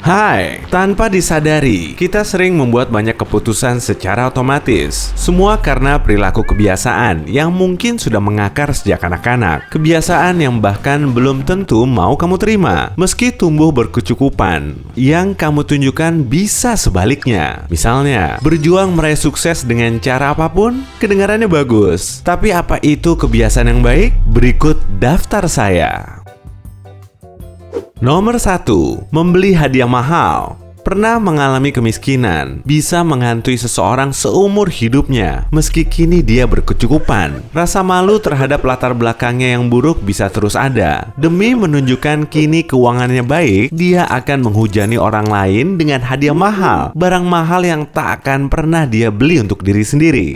Hai, tanpa disadari, kita sering membuat banyak keputusan secara otomatis. Semua karena perilaku kebiasaan yang mungkin sudah mengakar sejak anak-anak. Kebiasaan yang bahkan belum tentu mau kamu terima, meski tumbuh berkecukupan. Yang kamu tunjukkan bisa sebaliknya. Misalnya, berjuang meraih sukses dengan cara apapun, kedengarannya bagus. Tapi apa itu kebiasaan yang baik? Berikut daftar saya. Nomor 1. Membeli hadiah mahal. Pernah mengalami kemiskinan, bisa menghantui seseorang seumur hidupnya, meski kini dia berkecukupan. Rasa malu terhadap latar belakangnya yang buruk bisa terus ada. Demi menunjukkan kini keuangannya baik, dia akan menghujani orang lain dengan hadiah mahal, barang mahal yang tak akan pernah dia beli untuk diri sendiri.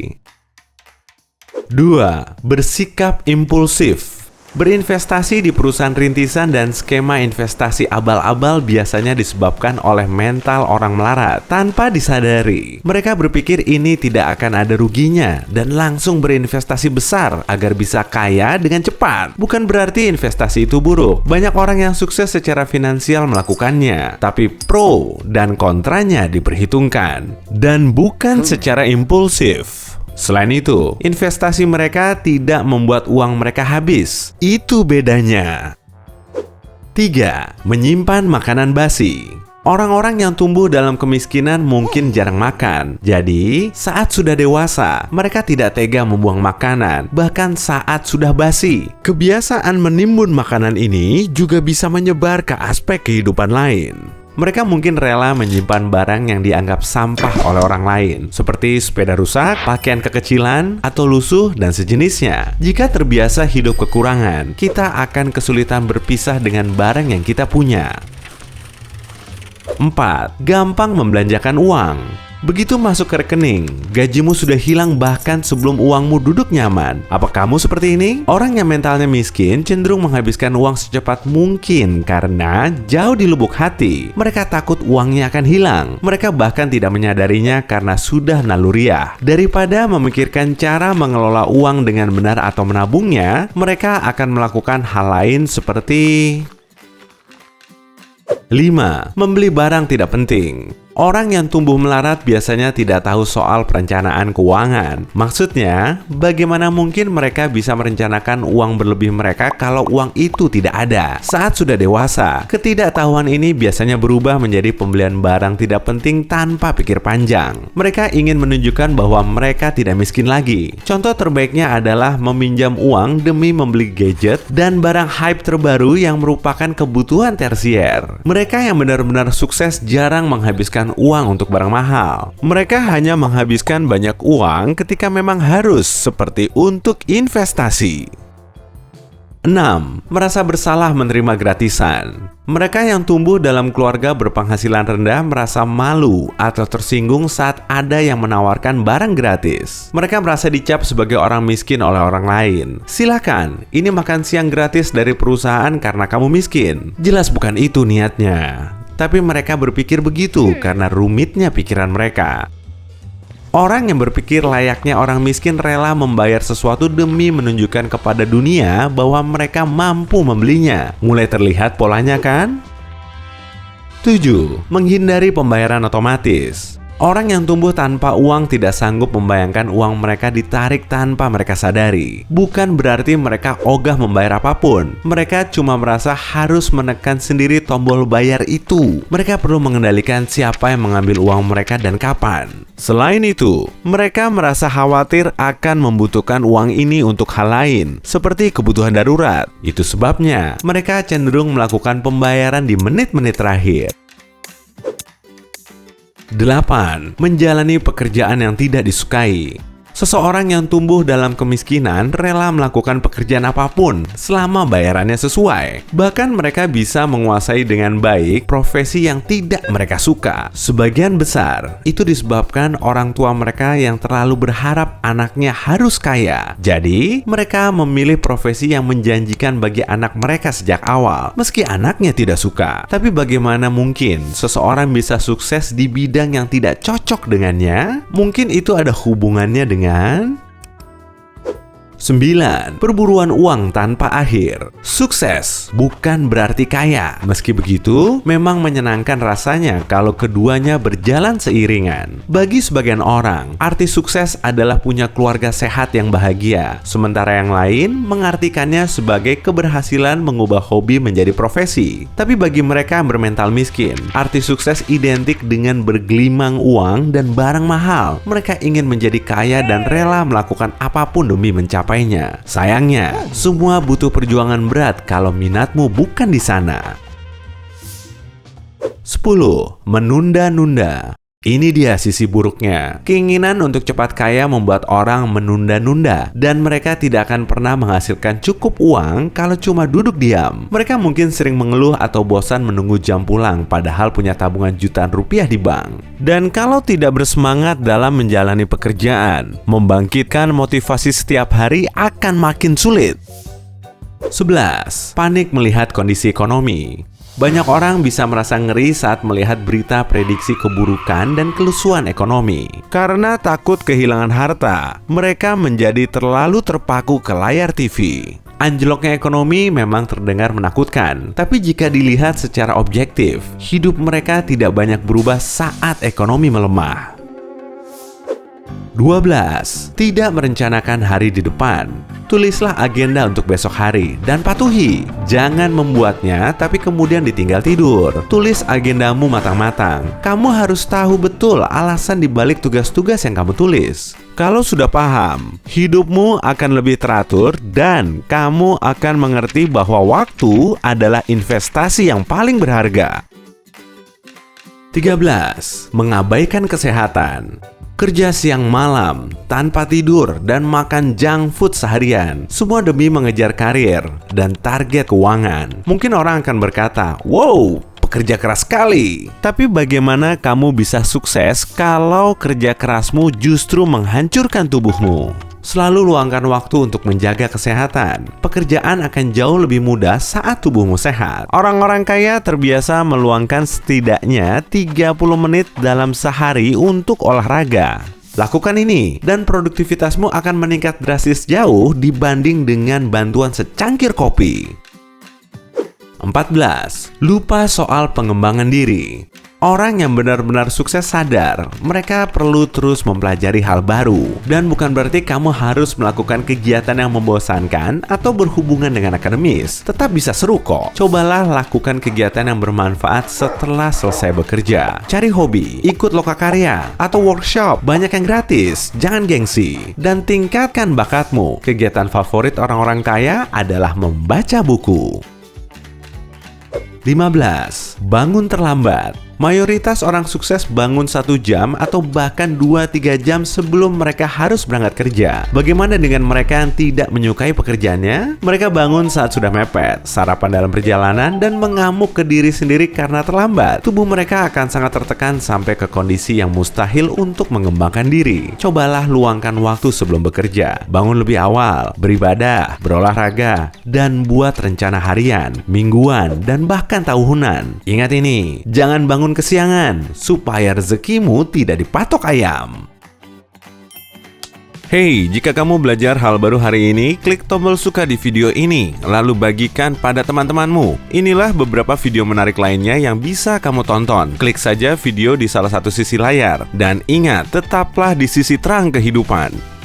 2. Bersikap impulsif. Berinvestasi di perusahaan rintisan dan skema investasi abal-abal biasanya disebabkan oleh mental orang melarat. Tanpa disadari, mereka berpikir ini tidak akan ada ruginya dan langsung berinvestasi besar agar bisa kaya dengan cepat. Bukan berarti investasi itu buruk. Banyak orang yang sukses secara finansial melakukannya, tapi pro dan kontranya diperhitungkan dan bukan secara impulsif. Selain itu, investasi mereka tidak membuat uang mereka habis. Itu bedanya. 3. Menyimpan makanan basi. Orang-orang yang tumbuh dalam kemiskinan mungkin jarang makan. Jadi, saat sudah dewasa, mereka tidak tega membuang makanan, bahkan saat sudah basi. Kebiasaan menimbun makanan ini juga bisa menyebar ke aspek kehidupan lain. Mereka mungkin rela menyimpan barang yang dianggap sampah oleh orang lain, seperti sepeda rusak, pakaian kekecilan, atau lusuh, dan sejenisnya. Jika terbiasa hidup kekurangan, kita akan kesulitan berpisah dengan barang yang kita punya. 4. Gampang membelanjakan uang. Begitu masuk ke rekening, gajimu sudah hilang bahkan sebelum uangmu duduk nyaman. Apa kamu seperti ini? Orang yang mentalnya miskin cenderung menghabiskan uang secepat mungkin karena jauh di lubuk hati, mereka takut uangnya akan hilang. Mereka bahkan tidak menyadarinya karena sudah naluriah. Daripada memikirkan cara mengelola uang dengan benar atau menabungnya, mereka akan melakukan hal lain seperti 5. Membeli barang tidak penting. Orang yang tumbuh melarat biasanya tidak tahu soal perencanaan keuangan. Maksudnya, bagaimana mungkin mereka bisa merencanakan uang berlebih mereka kalau uang itu tidak ada? Saat sudah dewasa, ketidaktahuan ini biasanya berubah menjadi pembelian barang tidak penting tanpa pikir panjang. Mereka ingin menunjukkan bahwa mereka tidak miskin lagi. Contoh terbaiknya adalah meminjam uang demi membeli gadget dan barang hype terbaru yang merupakan kebutuhan tersier. Mereka yang benar-benar sukses jarang menghabiskan uang untuk barang mahal. Mereka hanya menghabiskan banyak uang ketika memang harus, seperti untuk investasi. 6. Merasa bersalah menerima gratisan. Mereka yang tumbuh dalam keluarga berpenghasilan rendah merasa malu atau tersinggung saat ada yang menawarkan barang gratis. Mereka merasa dicap sebagai orang miskin oleh orang lain. Silakan, ini makan siang gratis dari perusahaan karena kamu miskin. Jelas bukan itu niatnya. Tapi mereka berpikir begitu karena rumitnya pikiran mereka. Orang yang berpikir layaknya orang miskin rela membayar sesuatu demi menunjukkan kepada dunia bahwa mereka mampu membelinya. Mulai terlihat polanya kan? 7. Menghindari pembayaran otomatis. Orang yang tumbuh tanpa uang tidak sanggup membayangkan uang mereka ditarik tanpa mereka sadari. Bukan berarti mereka ogah membayar apapun. Mereka cuma merasa harus menekan sendiri tombol bayar itu. Mereka perlu mengendalikan siapa yang mengambil uang mereka dan kapan. Selain itu, mereka merasa khawatir akan membutuhkan uang ini untuk hal lain, seperti kebutuhan darurat. Itu sebabnya mereka cenderung melakukan pembayaran di menit-menit terakhir. 8. Menjalani pekerjaan yang tidak disukai. Seseorang yang tumbuh dalam kemiskinan rela melakukan pekerjaan apapun selama bayarannya sesuai. Bahkan mereka bisa menguasai dengan baik profesi yang tidak mereka suka. Sebagian besar itu disebabkan orang tua mereka yang terlalu berharap anaknya harus kaya. Jadi, mereka memilih profesi yang menjanjikan bagi anak mereka sejak awal, meski anaknya tidak suka. Tapi bagaimana mungkin seseorang bisa sukses di bidang yang tidak cocok dengannya? Mungkin itu ada hubungannya dengan 9. Perburuan uang tanpa akhir. Sukses bukan berarti kaya. Meski begitu, memang menyenangkan rasanya kalau keduanya berjalan seiringan. Bagi sebagian orang, arti sukses adalah punya keluarga sehat yang bahagia. Sementara yang lain mengartikannya sebagai keberhasilan mengubah hobi menjadi profesi. Tapi bagi mereka yang bermental miskin, arti sukses identik dengan bergelimang uang dan barang mahal. Mereka ingin menjadi kaya dan rela melakukan apapun demi mencapainya. Sayangnya, semua butuh perjuangan berat kalau minatmu bukan di sana. 10. Menunda-nunda. Ini dia sisi buruknya. Keinginan untuk cepat kaya membuat orang menunda-nunda, dan mereka tidak akan pernah menghasilkan cukup uang kalau cuma duduk diam. Mereka mungkin sering mengeluh atau bosan menunggu jam pulang, padahal punya tabungan jutaan rupiah di bank. Dan kalau tidak bersemangat dalam menjalani pekerjaan, membangkitkan motivasi setiap hari akan makin sulit. 11. Panik melihat kondisi ekonomi. Banyak orang bisa merasa ngeri saat melihat berita prediksi keburukan dan kelusuan ekonomi. Karena takut kehilangan harta, mereka menjadi terlalu terpaku ke layar TV. Anjloknya ekonomi memang terdengar menakutkan, tapi jika dilihat secara objektif, hidup mereka tidak banyak berubah saat ekonomi melemah. 12. Tidak merencanakan hari di depan. Tulislah agenda untuk besok hari dan patuhi. Jangan membuatnya tapi kemudian ditinggal tidur. Tulis agendamu matang-matang. Kamu harus tahu betul alasan dibalik tugas-tugas yang kamu tulis. Kalau sudah paham, hidupmu akan lebih teratur dan kamu akan mengerti bahwa waktu adalah investasi yang paling berharga. 13. Mengabaikan kesehatan. Kerja siang malam, tanpa tidur, dan makan junk food seharian. Semua demi mengejar karir dan target keuangan. Mungkin orang akan berkata, "Wow, pekerja keras sekali." Tapi bagaimana kamu bisa sukses kalau kerja kerasmu justru menghancurkan tubuhmu? Selalu luangkan waktu untuk menjaga kesehatan. Pekerjaan akan jauh lebih mudah saat tubuhmu sehat. Orang-orang kaya terbiasa meluangkan setidaknya 30 menit dalam sehari untuk olahraga. Lakukan ini dan produktivitasmu akan meningkat drastis jauh dibanding dengan bantuan secangkir kopi. 14. Lupa soal pengembangan diri. Orang yang benar-benar sukses sadar mereka perlu terus mempelajari hal baru. Dan bukan berarti kamu harus melakukan kegiatan yang membosankan atau berhubungan dengan akademis. Tetap bisa seru kok. Cobalah lakukan kegiatan yang bermanfaat setelah selesai bekerja. Cari hobi, ikut lokakarya, atau workshop. Banyak yang gratis, jangan gengsi. Dan tingkatkan bakatmu. Kegiatan favorit orang-orang kaya adalah membaca buku. 15. Bangun terlambat. Mayoritas orang sukses bangun 1 jam atau bahkan 2-3 jam sebelum mereka harus berangkat kerja. Bagaimana dengan mereka yang tidak menyukai pekerjaannya? Mereka bangun saat sudah mepet, sarapan dalam perjalanan, dan mengamuk ke diri sendiri karena terlambat. Tubuh mereka akan sangat tertekan sampai ke kondisi yang mustahil untuk mengembangkan diri. Cobalah luangkan waktu sebelum bekerja. Bangun lebih awal, beribadah, berolahraga, dan buat rencana harian, mingguan, dan bahkan tahunan. Ingat ini, jangan bangun kesiangan supaya rezekimu tidak dipatok ayam. Hey, jika kamu belajar hal baru hari ini, klik tombol suka di video ini, lalu bagikan pada teman-temanmu. Inilah beberapa video menarik lainnya yang bisa kamu tonton. Klik saja video di salah satu sisi layar. Dan ingat, tetaplah di sisi terang kehidupan.